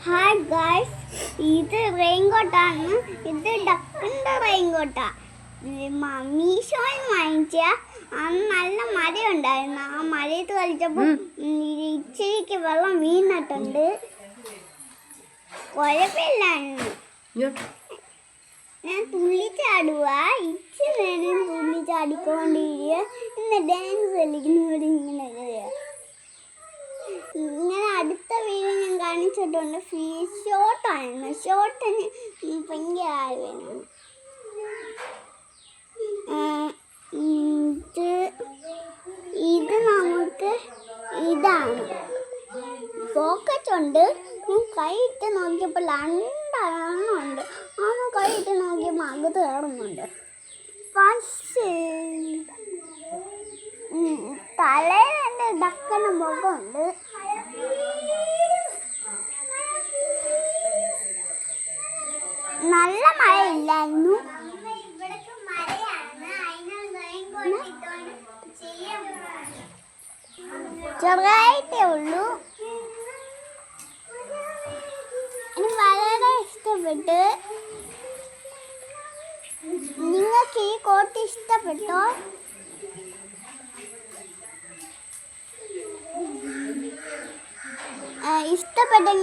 Hi guys, ഇത് റെയിൻകോട്ടാണ്. ഇത് ഡക്കിൻ്റെ റെയിൻകോട്ടാ. മീഷോയിൽ വാങ്ങിച്ച അന്ന് നല്ല മഴയുണ്ടായിരുന്നു. ആ മഴയത്ത് കളിച്ചപ്പോൾ ഇച്ചിരിക്ക് വെള്ളം വീണിട്ടുണ്ട്. കുഴപ്പമില്ലായിരുന്നു. ഞാൻ തുള്ളിച്ചാടുക, ഇച്ചിരി നേരം തുള്ളിച്ചാടിക്കൊണ്ടിരിക്കുക. ഇന്ന് ഡാൻസ് കളിക്കുന്നവർ ഇങ്ങനെ അടുത്ത വീഡിയോ ഞാൻ കാണിച്ചിട്ടുണ്ട്. ഷോർട്ടായിരുന്നു. ഷോർട്ടിന് ഭയങ്കര ആഴ്വേനാണ്. ഇത് നമുക്ക് ഇതാണ് പോക്കറ്റ് ഉണ്ട്. കൈയിട്ട് നോക്കിയപ്പോൾ 2 ഉണ്ട്. കൈയിട്ട് നോക്കിയപ്പോൾ അകത്ത് കയറുന്നുണ്ട്. പക്ഷേ തലയിൽ എൻ്റെ ഡക്കൻ്റെ മുഖമുണ്ട്. നല്ല മഴയില്ലായിരുന്നു. ചെറുതായിട്ടേ ഉള്ളൂ. എനിക്ക് വളരെ ഇഷ്ടപ്പെട്ടു. നിങ്ങൾക്ക് ഈ കോട്ട് ഇഷ്ടപ്പെട്ടോ? ഇഷ്ടപ്പെട്ടെങ്കിൽ